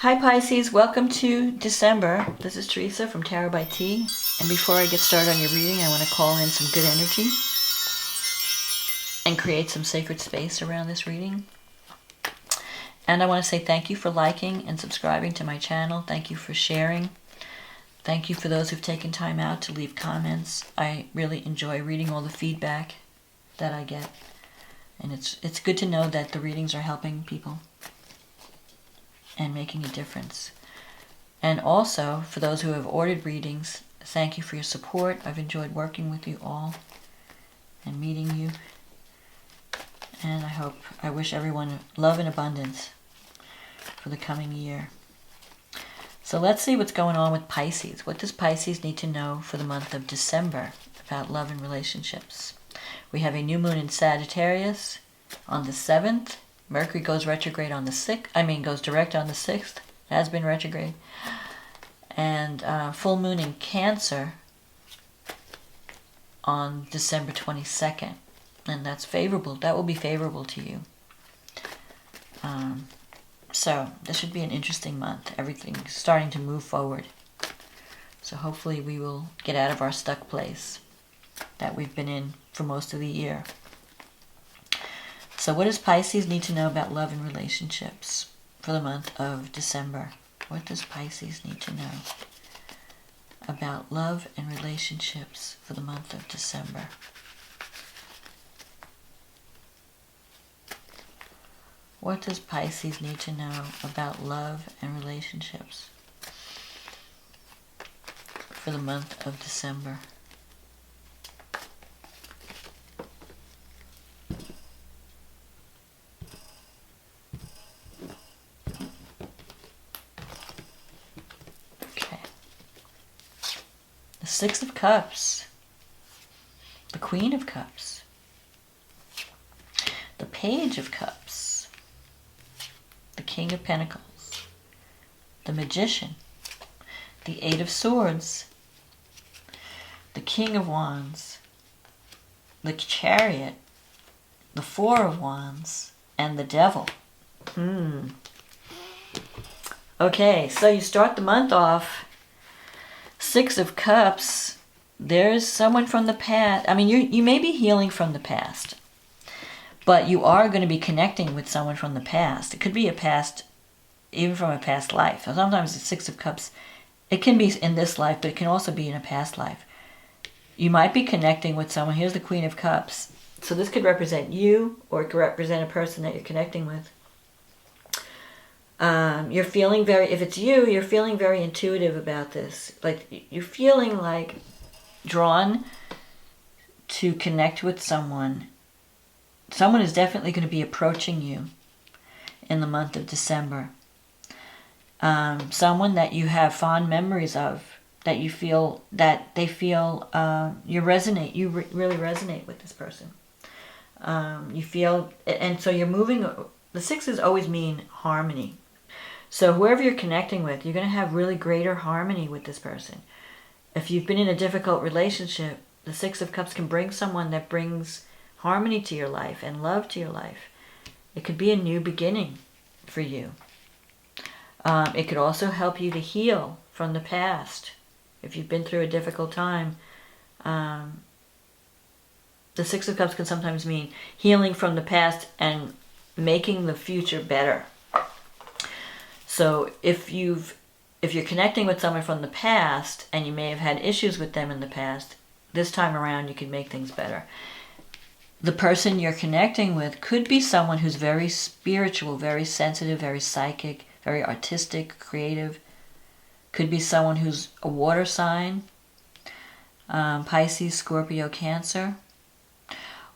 Hi Pisces, welcome to December. This is Teresa from Tarot by T. And before I get started on your reading, I want to call in some good energy and create some sacred space around this reading. And I want to say thank you for liking and subscribing to my channel. Thank you for sharing. Thank you for those who've taken time out to leave comments. I really enjoy reading all the feedback that I get. And it's good to know that the readings are helping people and making a difference. And also, for those who have ordered readings, thank you for your support. I've enjoyed working with you all and meeting you. And I wish everyone love and abundance for the coming year. So let's see what's going on with Pisces. What does Pisces need to know for the month of December about love and relationships? We have a new moon in Sagittarius on the 7th. Mercury goes retrograde on the 6th. Goes direct on the 6th. Has been retrograde. And full moon in Cancer on December 22nd. And that's favorable. That will be favorable to you. So this should be an interesting month. Everything's starting to move forward. So hopefully we will get out of our stuck place that we've been in for most of the year. So what does Pisces need to know about love and relationships for the month of December? What does Pisces need to know about love and relationships for the month of December? What does Pisces need to know about love and relationships for the month of December? Six of Cups, the Queen of Cups, the Page of Cups, the King of Pentacles, the Magician, the Eight of Swords, the King of Wands, the Chariot, the Four of Wands, and the Devil. Okay, so you start the month off Six of Cups. There's someone from the past. You may be healing from the past, but you are going to be connecting with someone from the past. It could be a past, even from a past life. Sometimes the Six of Cups, it can be in this life, but it can also be in a past life. You might be connecting with someone. Here's the Queen of Cups. So this could represent you, or it could represent a person that you're connecting with. You're feeling if it's you, you're feeling very intuitive about this. Like, you're feeling like drawn to connect with someone. Someone is definitely going to be approaching you in the month of December. Someone that you have fond memories of, that you feel, that they feel, you really resonate with this person. You feel, and so you're moving. The sixes always mean harmony. So whoever you're connecting with, you're going to have really greater harmony with this person. If you've been in a difficult relationship, the Six of Cups can bring someone that brings harmony to your life and love to your life. It could be a new beginning for you. It could also help you to heal from the past. If you've been through a difficult time, the Six of Cups can sometimes mean healing from the past and making the future better. So if you're connecting with someone from the past and you may have had issues with them in the past, this time around you can make things better. The person you're connecting with could be someone who's very spiritual, very sensitive, very psychic, very artistic, creative. Could be someone who's a water sign, Pisces, Scorpio, Cancer.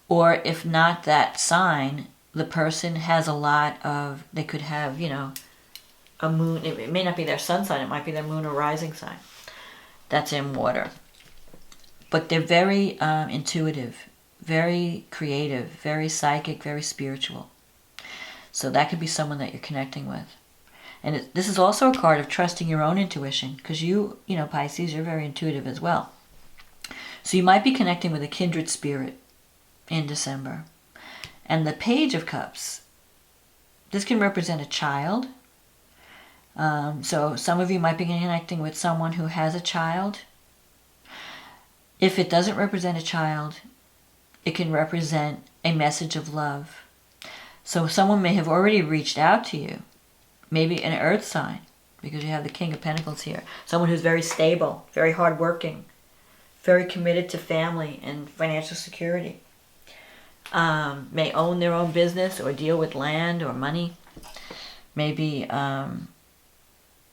Or if not that sign, the person has a lot of, they could have, a moon. It may not be their sun sign, it might be their moon or rising sign that's in water. But they're very intuitive, very creative, very psychic, very spiritual. So that could be someone that you're connecting with. And this is also a card of trusting your own intuition, because you Pisces, you're very intuitive as well. So you might be connecting with a kindred spirit in December. And the Page of Cups, this can represent a child, So some of you might be connecting with someone who has a child. If it doesn't represent a child, it can represent a message of love. So someone may have already reached out to you, maybe an earth sign, because you have the King of Pentacles here. Someone who's very stable, very hardworking, very committed to family and financial security. May own their own business or deal with land or money. Maybe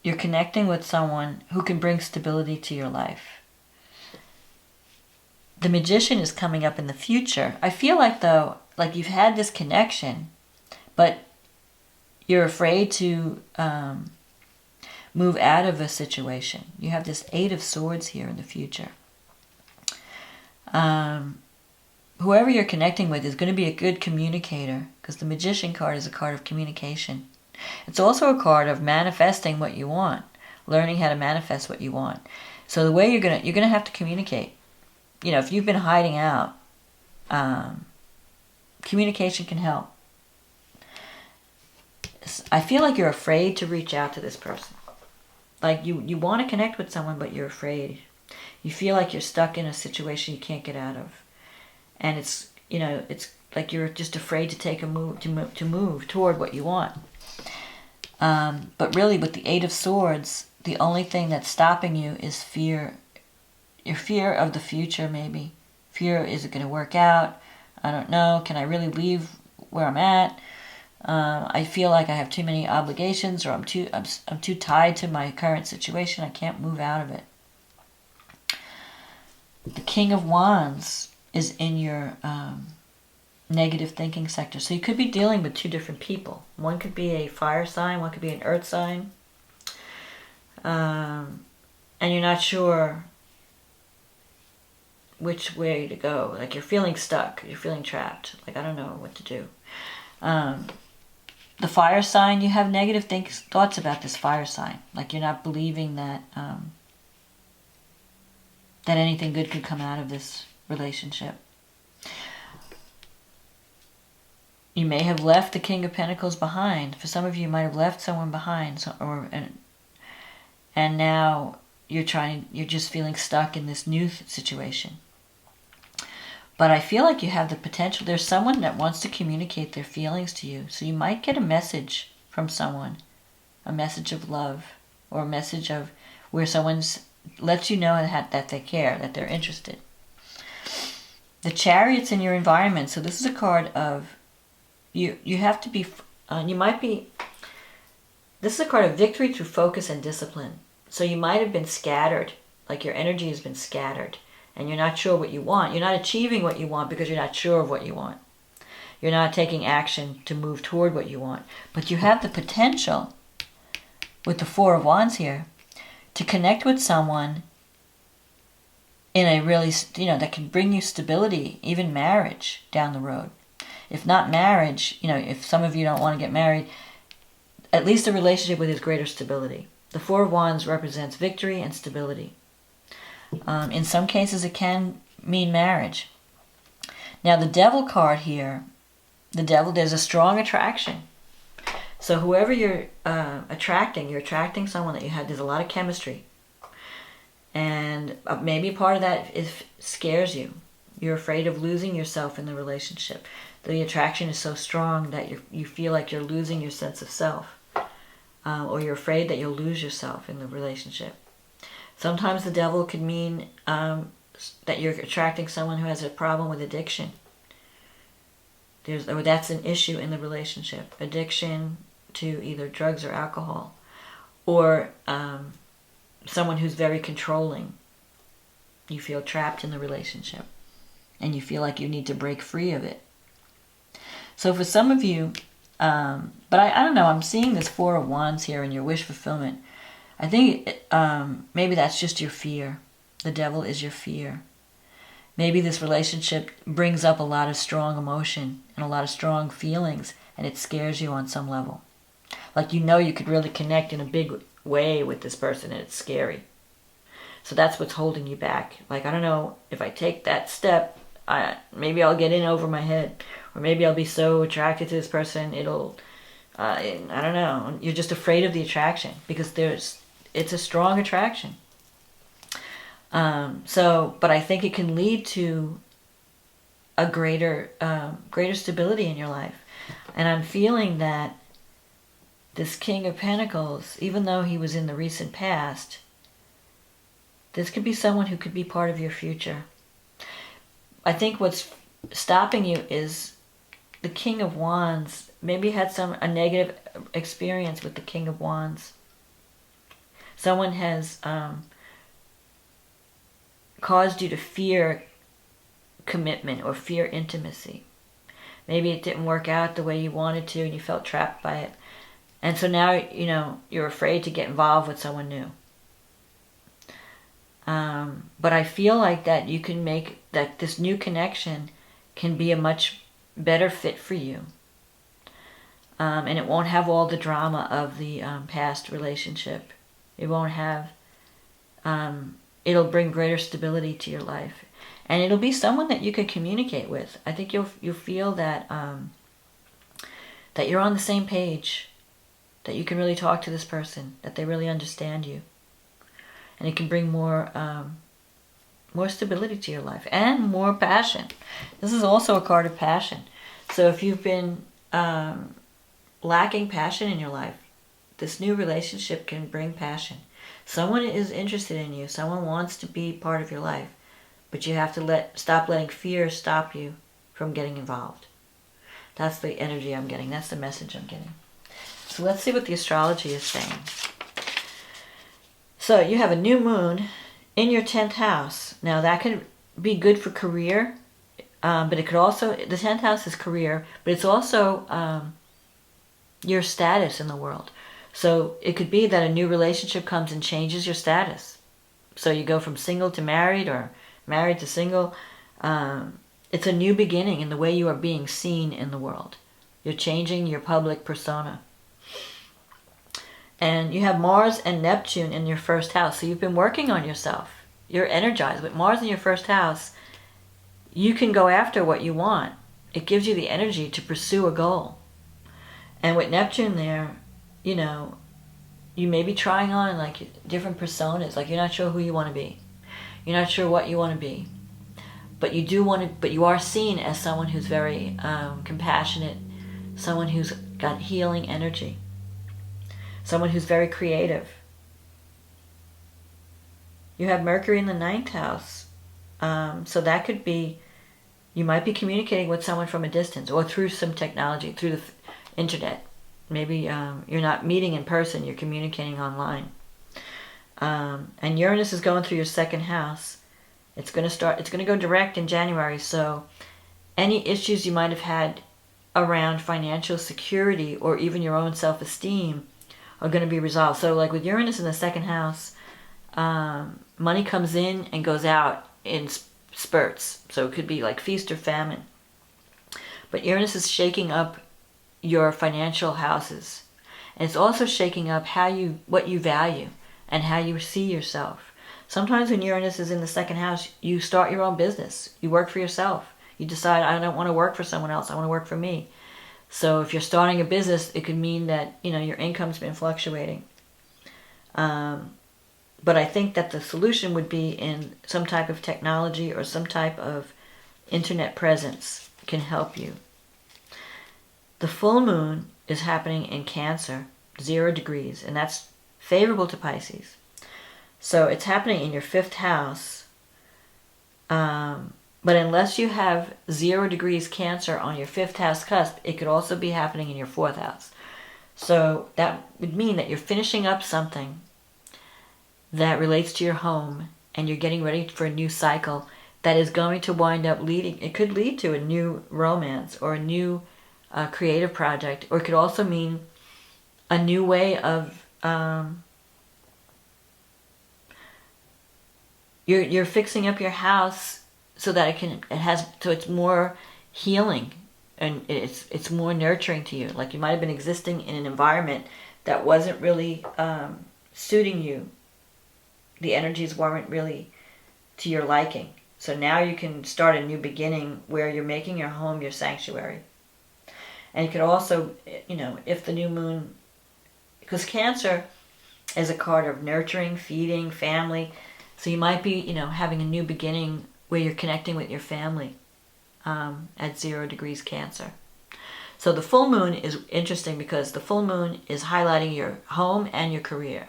you're connecting with someone who can bring stability to your life. The Magician is coming up in the future. I feel like, though, like you've had this connection, but you're afraid to move out of a situation. You have this Eight of Swords here in the future. Whoever you're connecting with is going to be a good communicator, because the Magician card is a card of communication. It's also a card of manifesting what you want, learning how to manifest what you want. So the way you're gonna have to communicate. You know, if you've been hiding out, communication can help. I feel like you're afraid to reach out to this person. Like you want to connect with someone, but you're afraid. You feel like you're stuck in a situation you can't get out of. And it's like you're just afraid to take a move, to move toward what you want. But really, with the Eight of Swords, the only thing that's stopping you is fear. Your fear of the future, maybe. Fear, is it going to work out? I don't know. Can I really leave where I'm at? I feel like I have too many obligations, or I'm too tied to my current situation. I can't move out of it. The King of Wands is in your negative thinking sector. So you could be dealing with two different people. One could be a fire sign, one could be an earth sign. And you're not sure which way to go. Like you're feeling stuck, you're feeling trapped. Like I don't know what to do. The fire sign, you have negative thoughts about this fire sign. Like you're not believing that that anything good could come out of this relationship. You may have left the King of Pentacles behind. For some of you, you might have left someone behind, and now you're just feeling stuck in this new situation. But I feel like you have the potential. There's someone that wants to communicate their feelings to you. So you might get a message from someone, a message of love, or a message of where someone lets you know that they care, that they're interested. The Chariot's in your environment. So this is a card of you have to be, this is a card of victory through focus and discipline. So you might have been scattered, like your energy has been scattered, and you're not sure what you want. You're not achieving what you want because you're not sure of what you want. You're not taking action to move toward what you want. But you have the potential, with the Four of Wands here, to connect with someone in a really, that can bring you stability, even marriage down the road. If not marriage, if some of you don't want to get married, at least a relationship with greater stability. The Four of Wands represents victory and stability. In some cases, it can mean marriage. Now, the Devil card here, the Devil, there's a strong attraction. So whoever you're attracting someone that there's a lot of chemistry. And maybe part of that scares you. You're afraid of losing yourself in the relationship. The attraction is so strong that you feel like you're losing your sense of self. Or you're afraid that you'll lose yourself in the relationship. Sometimes the Devil could mean that you're attracting someone who has a problem with addiction. That's an issue in the relationship. Addiction to either drugs or alcohol. Or someone who's very controlling. You feel trapped in the relationship. And you feel like you need to break free of it. So for some of you, but I don't know, I'm seeing this Four of Wands here in your wish fulfillment. I think maybe that's just your fear. The Devil is your fear. Maybe this relationship brings up a lot of strong emotion and a lot of strong feelings, and it scares you on some level. Like you could really connect in a big way with this person, and it's scary. So that's what's holding you back. Like, I don't know, if I take that step, maybe I'll get in over my head. Or maybe I'll be so attracted to this person, I don't know, you're just afraid of the attraction because it's a strong attraction. But I think it can lead to a greater stability in your life. And I'm feeling that this King of Pentacles, even though he was in the recent past, this could be someone who could be part of your future. I think what's stopping you is the King of Wands. Maybe you had a negative experience with the King of Wands. Someone has caused you to fear commitment or fear intimacy. Maybe it didn't work out the way you wanted to and you felt trapped by it. And so now, you're afraid to get involved with someone new. But I feel like that you can make that this new connection can be a much better fit for you. And it won't have all the drama of the past relationship. It won't have, it'll bring greater stability to your life. And it'll be someone that you can communicate with. I think you'll feel that that you're on the same page, that you can really talk to this person, that they really understand you. And it can bring more stability to your life and more passion. This is also a card of passion. So if you've been lacking passion in your life, this new relationship can bring passion. Someone is interested in you. Someone wants to be part of your life. But you have to stop letting fear stop you from getting involved. That's the energy I'm getting. That's the message I'm getting. So let's see what the astrology is saying. So you have a new moon in your 10th house. Now that could be good for career, but it could also, the 10th house is career, but it's also your status in the world. So it could be that a new relationship comes and changes your status. So you go from single to married or married to single. It's a new beginning in the way you are being seen in the world. You're changing your public persona. And you have Mars and Neptune in your first house. So you've been working on yourself. You're energized. With Mars in your first house, you can go after what you want. It gives you the energy to pursue a goal. And with Neptune there, you may be trying on like different personas. Like you're not sure who you want to be. You're not sure what you want to be. But you do want to, but you are seen as someone who's very compassionate, someone who's got healing energy. Someone who's very creative. You have Mercury in the 9th house. So that could be, you might be communicating with someone from a distance or through some technology, through the internet. Maybe you're not meeting in person, you're communicating online. And Uranus is going through your 2nd house. It's going to go direct in January. So any issues you might have had around financial security or even your own self-esteem are going to be resolved. So like with Uranus in the 2nd house, money comes in and goes out in spurts. So it could be like feast or famine. But Uranus is shaking up your financial houses. And it's also shaking up what you value and how you see yourself. Sometimes when Uranus is in the 2nd house, you start your own business. You work for yourself. You decide, I don't want to work for someone else. I want to work for me. So if you're starting a business, it could mean that, your income's been fluctuating. But I think that the solution would be in some type of technology or some type of internet presence can help you. The full moon is happening in Cancer, 0 degrees, and that's favorable to Pisces. So it's happening in your 5th house. But unless you have 0 degrees Cancer on your 5th house cusp, it could also be happening in your 4th house. So that would mean that you're finishing up something that relates to your home and you're getting ready for a new cycle that is going to wind up it could lead to a new romance or a new creative project, or it could also mean a new way of you're fixing up your house so that it's more healing and it's more nurturing to you. Like you might have been existing in an environment that wasn't really suiting you. The energies weren't really to your liking. So now you can start a new beginning where you're making your home your sanctuary. And it could also, if the new moon, because Cancer is a card of nurturing, feeding, family. So you might be, having a new beginning where you're connecting with your family at 0 degrees Cancer. So the full moon is interesting because the full moon is highlighting your home and your career.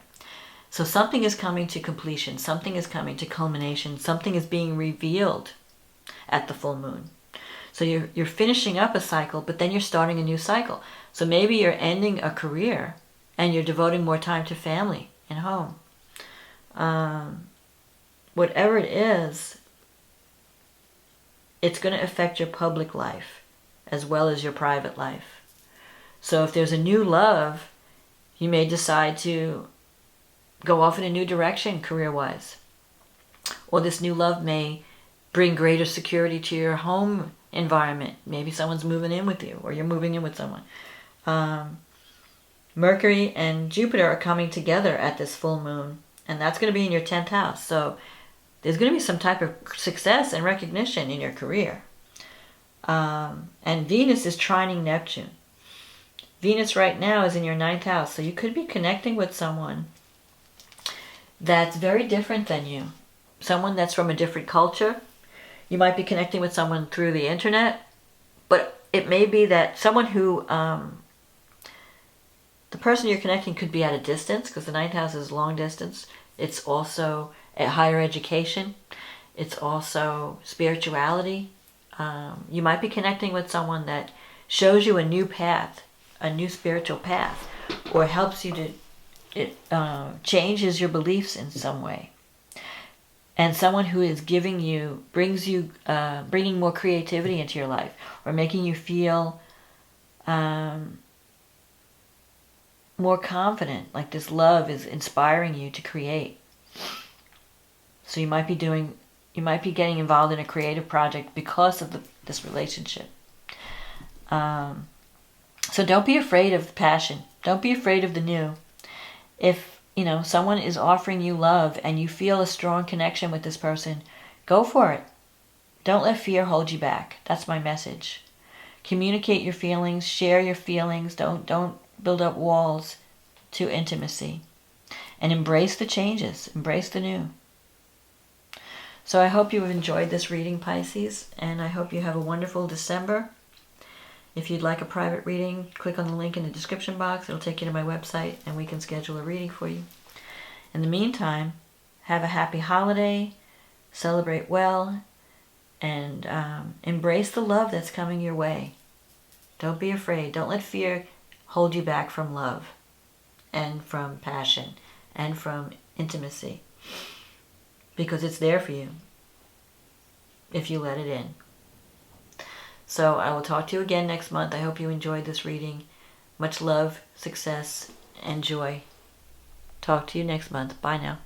So something is coming to completion, something is coming to culmination, something is being revealed at the full moon. So you're finishing up a cycle, but then you're starting a new cycle. So maybe you're ending a career and you're devoting more time to family and home. Whatever it is, it's going to affect your public life as well as your private life. So if there's a new love, you may decide to go off in a new direction career-wise. Or this new love may bring greater security to your home environment. Maybe someone's moving in with you, or you're moving in with someone. Mercury and Jupiter are coming together at this full moon, and that's going to be in your 10th house. So there's going to be some type of success and recognition in your career. And Venus is trining Neptune. Venus right now is in your 9th house, so you could be connecting with someone that's very different than you. Someone that's from a different culture. You might be connecting with someone through the internet, but it may be that someone who, the person you're connecting could be at a distance, because the 9th house is long distance. It's also a higher education. It's also spirituality. You might be connecting with someone that shows you a new path, a new spiritual path, or helps you to, it changes your beliefs in some way. And someone who is giving you, bringing more creativity into your life, or making you feel more confident, like this love is inspiring you to create. So you might be getting involved in a creative project because of this relationship. So don't be afraid of the passion. Don't be afraid of the new. If someone is offering you love and you feel a strong connection with this person, go for it. Don't let fear hold you back. That's my message. Communicate your feelings, share your feelings. Don't build up walls to intimacy. And embrace the changes. Embrace the new. So I hope you have enjoyed this reading, Pisces, and I hope you have a wonderful December. If you'd like a private reading, click on the link in the description box. It'll take you to my website, and we can schedule a reading for you. In the meantime, have a happy holiday, celebrate well, and embrace the love that's coming your way. Don't be afraid. Don't let fear hold you back from love and from passion and from intimacy, because it's there for you if you let it in. So I will talk to you again next month. I hope you enjoyed this reading. Much love, success, and joy. Talk to you next month. Bye now.